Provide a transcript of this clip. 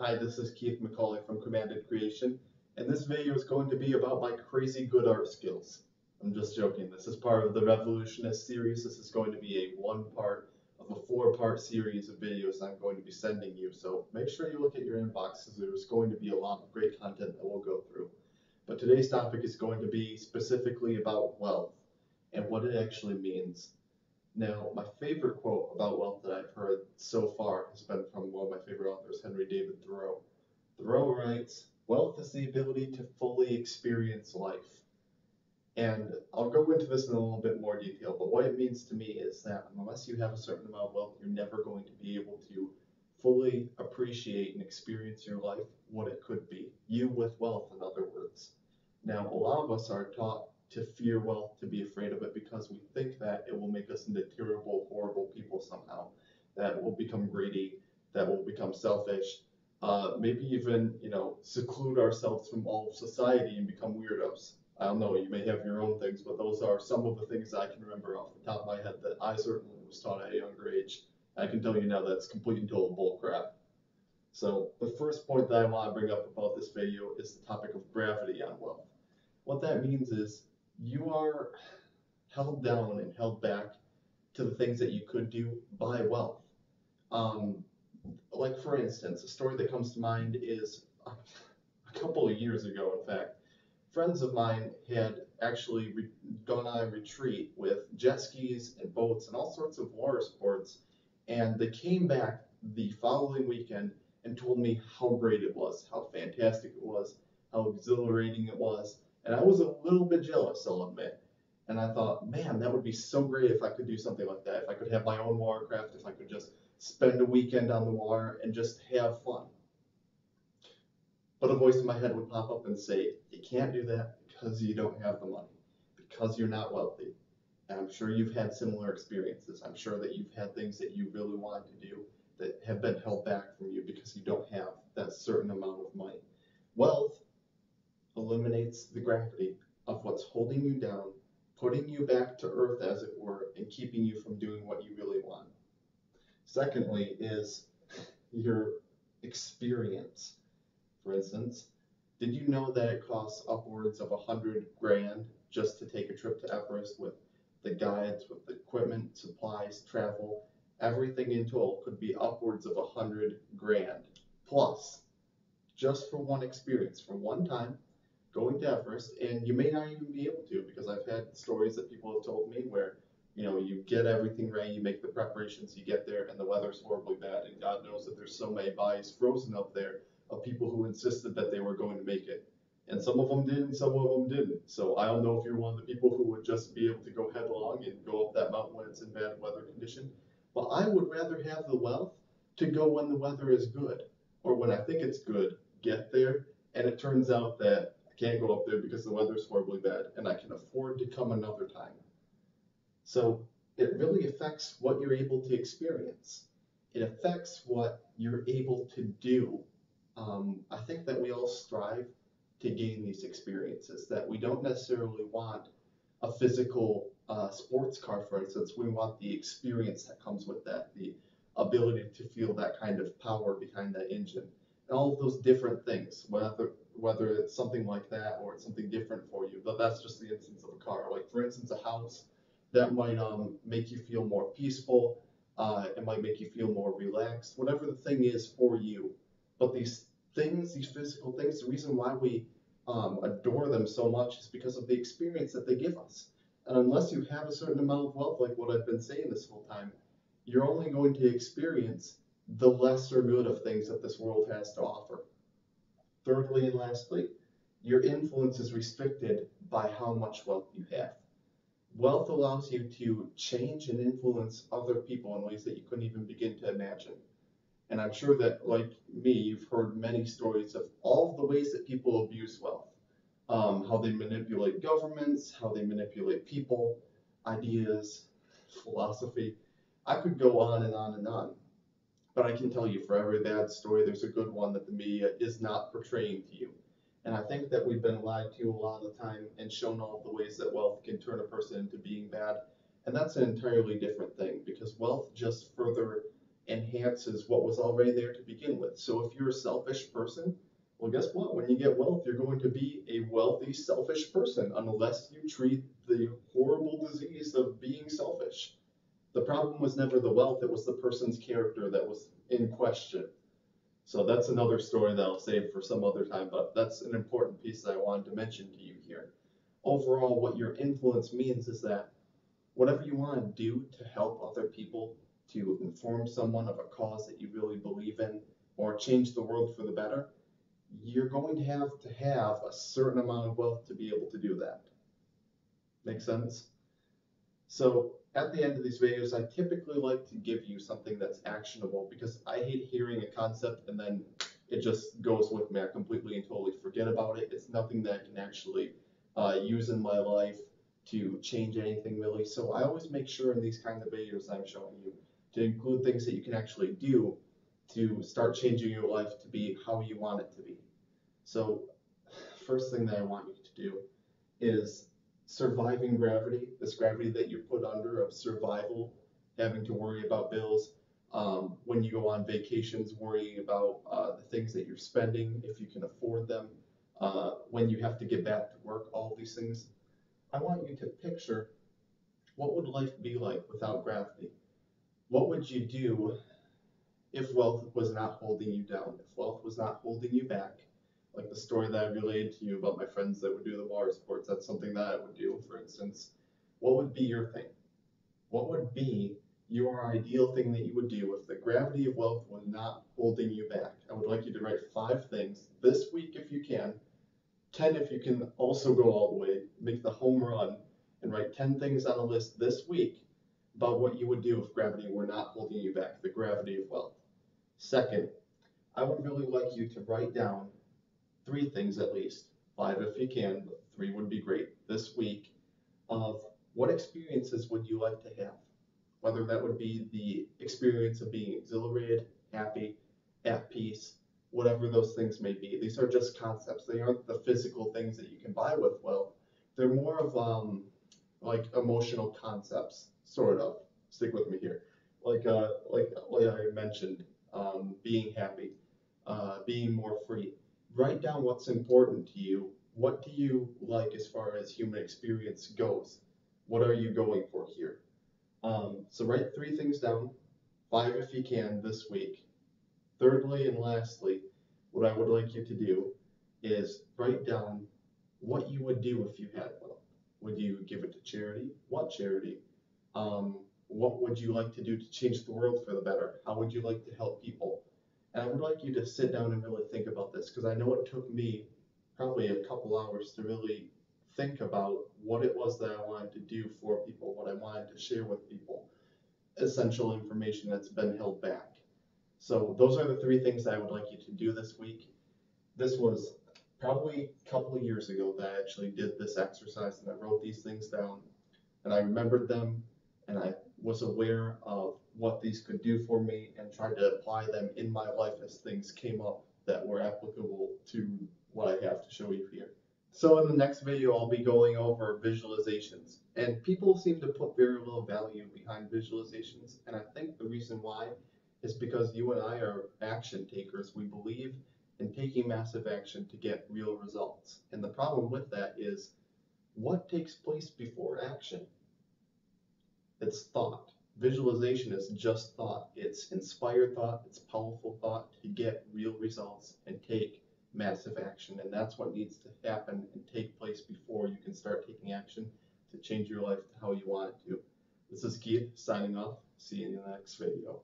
Hi, this is Keith McCauley from Commanded Creation, and this video is going to be about my crazy good art skills. I'm just joking. This is part of the Revolutionists series. This is going to be a one-part of a four-part series of videos I'm going to be sending you. So make sure you look at your inbox, because there's going to be a lot of great content that we'll go through. But today's topic is going to be specifically about wealth and what it actually means. Now, my favorite quote about wealth that I've heard so far has been from one of my favorite authors, Henry David Thoreau. Thoreau writes, "Wealth is the ability to fully experience life." And I'll go into this in a little bit more detail, but what it means to me is that unless you have a certain amount of wealth, you're never going to be able to fully appreciate and experience your life, what it could be. You with wealth, in other words. Now, a lot of us are taught to fear wealth, to be afraid of it, because we think that it will make us into terrible, horrible people somehow, that will become greedy, that will become selfish, maybe even, seclude ourselves from all of society and become weirdos. I don't know, you may have your own things, but those are some of the things I can remember off the top of my head that I certainly was taught at a younger age. I can tell you now that's complete and total bull crap. So the first point that I want to bring up about this video is the topic of gravity on wealth. What that means is you are held down and held back to the things that you could do by wealth. Like for instance, a story that comes to mind is a couple of years ago, in fact, friends of mine had actually gone on a retreat with jet skis and boats and all sorts of water sports, and they came back the following weekend and told me how great it was, how fantastic it was, how exhilarating it was, and I was a little bit jealous, I'll admit. And I thought, man, that would be so great if I could do something like that, if I could have my own watercraft, if I could just spend a weekend on the water and just have fun. But a voice in my head would pop up and say, you can't do that because you don't have the money, because you're not wealthy. And I'm sure you've had similar experiences. I'm sure that you've had things that you really want to do that have been held back from you because you don't have that certain amount of money. Wealth eliminates the gravity of what's holding you down, putting you back to earth, as it were, and keeping you from doing what you really want. Secondly is your experience. For instance, did you know that it costs upwards of 100 grand just to take a trip to Everest, with the guides, with the equipment, supplies, travel, everything in total could be upwards of 100 grand plus, just for one experience, for one time going to Everest. And you may not even be able to, because I've had stories that people have told me where, you get everything ready, you make the preparations, you get there, and the weather's horribly bad, and God knows that there's so many bodies frozen up there of people who insisted that they were going to make it. And some of them did, and some of them didn't. So I don't know if you're one of the people who would just be able to go headlong and go up that mountain when it's in bad weather condition. But I would rather have the wealth to go when the weather is good, or when I think it's good, get there, and it turns out that I can't go up there because the weather's horribly bad, and I can afford to come another time. So it really affects what you're able to experience. It affects what you're able to do. I think that we all strive to gain these experiences, that we don't necessarily want a physical sports car, for instance. We want the experience that comes with that, the ability to feel that kind of power behind that engine, and all of those different things, whether it's something like that or it's something different for you. But that's just the instance of a car. Like for instance, a house that might make you feel more peaceful. It might make you feel more relaxed, whatever the thing is for you. But these things, these physical things, the reason why we adore them so much is because of the experience that they give us. And unless you have a certain amount of wealth, like what I've been saying this whole time, you're only going to experience the lesser good of things that this world has to offer. Thirdly and lastly, your influence is restricted by how much wealth you have. Wealth allows you to change and influence other people in ways that you couldn't even begin to imagine. And I'm sure that, like me, you've heard many stories of all of the ways that people abuse wealth, how they manipulate governments, how they manipulate people, ideas, philosophy. I could go on and on and on. But I can tell you, for every bad story, there's a good one that the media is not portraying to you. And I think that we've been lied to a lot of the time and shown all of the ways that wealth can turn a person into being bad. And that's an entirely different thing, because wealth just further enhances what was already there to begin with. So if you're a selfish person, well, guess what? When you get wealth, you're going to be a wealthy, selfish person unless you treat the horrible disease of being selfish. The problem was never the wealth, it was the person's character that was in question. So that's another story that I'll save for some other time, but that's an important piece that I wanted to mention to you here. Overall, what your influence means is that whatever you want to do to help other people, to inform someone of a cause that you really believe in, or change the world for the better, you're going to have a certain amount of wealth to be able to do that. Make sense? So at the end of these videos, I typically like to give you something that's actionable because I hate hearing a concept and then it just goes with me. I completely and totally forget about it. It's nothing that I can actually use in my life to change anything really. So I always make sure in these kind of videos I'm showing you to include things that you can actually do to start changing your life to be how you want it to be. So first thing that I want you to do is surviving gravity, this gravity that you're put under of survival, having to worry about bills, when you go on vacations, worrying about the things that you're spending, if you can afford them, when you have to get back to work, all these things. I want you to picture what would life be like without gravity? What would you do if wealth was not holding you down, if wealth was not holding you back? Like the story that I relayed to you about my friends that would do the water sports, that's something that I would do, for instance. What would be your thing? What would be your ideal thing that you would do if the gravity of wealth was not holding you back? I would like you to write 5 things this week if you can, 10 if you can also go all the way, make the home run, and write 10 things on a list this week about what you would do if gravity were not holding you back, the gravity of wealth. Second, I would really like you to write down 3 things at least, 5 if you can, but 3 would be great this week, of what experiences would you like to have? Whether that would be the experience of being exhilarated, happy, at peace, whatever those things may be. These are just concepts. They aren't the physical things that you can buy with wealth. They're more of like emotional concepts, sort of. Stick with me here. Like I mentioned, being happy, being more free. Write down what's important to you. What do you like as far as human experience goes? What are you going for here? So write 3 things down, 5 if you can this week. Thirdly and lastly, what I would like you to do is write down what you would do if you had wealth. Would you give it to charity? What charity? What would you like to do to change the world for the better? How would you like to help people? And I would like you to sit down and really think about this because I know it took me probably a couple hours to really think about what it was that I wanted to do for people, what I wanted to share with people, essential information that's been held back. So those are the 3 things that I would like you to do this week. This was probably a couple of years ago that I actually did this exercise and I wrote these things down and I remembered them and I was aware of what these could do for me and tried to apply them in my life as things came up that were applicable to what I have to show you here. So in the next video, I'll be going over visualizations. And people seem to put very little value behind visualizations. And I think the reason why is because you and I are action takers. We believe in taking massive action to get real results. And the problem with that is what takes place before action? It's thought. Visualization is just thought. It's inspired thought. It's powerful thought to get real results and take massive action. And that's what needs to happen and take place before you can start taking action to change your life to how you want it to. This is Keith signing off. See you in the next video.